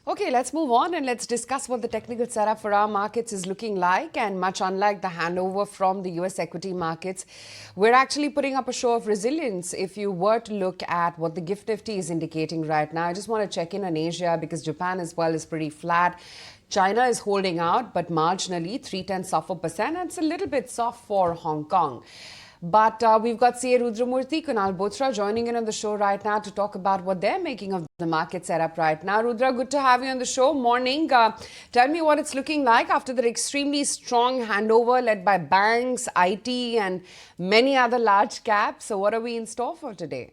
Okay, let's move on and let's discuss what the technical setup for our markets is looking like. And much unlike the handover from the US equity markets, we're actually putting up a show of resilience if you were to look at what the GIFT Nifty is indicating right now. I just want to check in on Asia because Japan as well is pretty flat. China is holding out, but marginally 0.3%, and it's a little bit soft for Hong Kong. But we've got CA Rudramurthy, Kunal Bothra joining in on the show right now to talk about what they're making of the market setup right now. Rudra, good to have you on the show. Morning. Tell me what it's looking like after the extremely strong handover led by banks, IT and many other large caps. So what are we in store for today?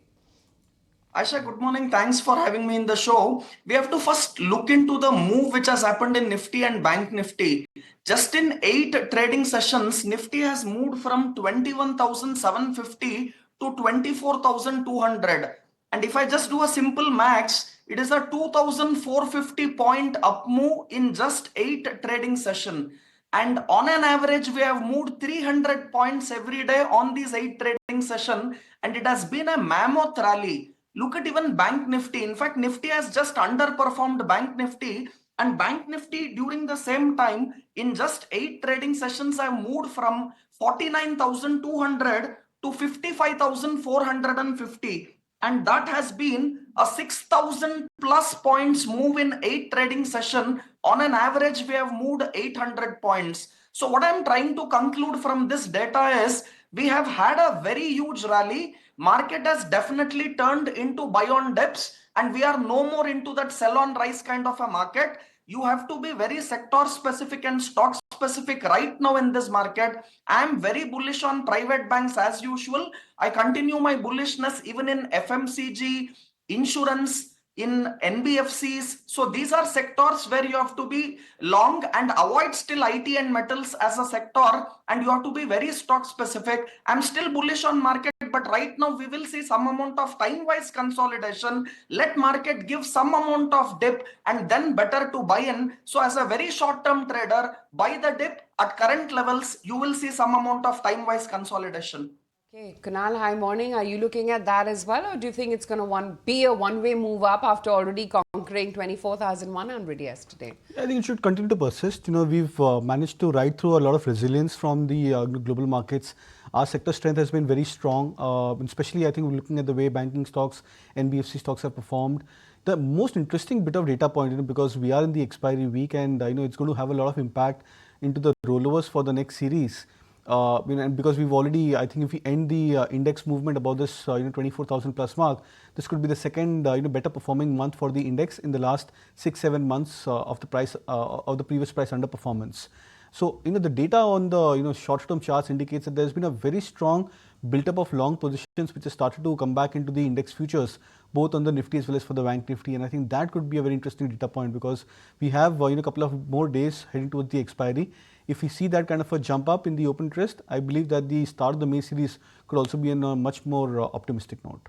Aisha, good morning. Thanks for having me in the show. We have to first look into the move which has happened in Nifty and Bank Nifty. Just in 8 trading sessions, Nifty has moved from 21,750 to 24,200. And if I just do a simple max, it is a 2,450 point up move in just 8 trading session. And on an average, we have moved 300 points every day on these 8 trading session. And it has been a mammoth rally. Look at even Bank Nifty. In fact, Nifty has just underperformed Bank Nifty, and Bank Nifty during the same time in just 8 trading sessions have moved from 49,200 to 55,450, and that has been a 6,000 plus points move in 8 trading session. On an average, we have moved 800 points. So what I'm trying to conclude from this data is we have had a very huge rally. Market has definitely turned into buy on dips, and we are no more into that sell on rise kind of a market. You have to be very sector specific and stock specific right now in this market. I am very bullish on private banks as usual. I continue my bullishness even in FMCG, insurance, in NBFCs. So these are sectors where you have to be long and avoid still IT and metals as a sector, and you have to be very stock specific. I'm still bullish on market, but right now we will see some amount of time-wise consolidation. Let market give some amount of dip and then better to buy in. So as a very short-term trader, buy the dip at current levels, you will see some amount of time-wise consolidation. Okay, Kunal, hi morning. Are you looking at that as well, or do you think it's going to be a one-way move up after already conquering 24,100 yesterday? I think it should continue to persist. We've managed to ride through a lot of resilience from the global markets. Our sector strength has been very strong, especially I think we're looking at the way banking stocks, NBFC stocks have performed. The most interesting bit of data point, because we are in the expiry week, and it's going to have a lot of impact into the rollovers for the next series. And because we've already, I think if we end the index movement above this 24,000 plus mark, this could be the second better performing month for the index in the last 6-7 months of the price of the previous price underperformance. So the data on the short-term charts indicates that there's been a very strong built-up of long positions which has started to come back into the index futures, both on the Nifty as well as for the Bank Nifty, and I think that could be a very interesting data point because we have a couple of more days heading towards the expiry. If we see that kind of a jump up in the open interest, I believe that the start of the May series could also be on a much more optimistic note.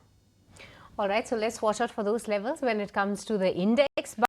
All right, so let's watch out for those levels when it comes to the index.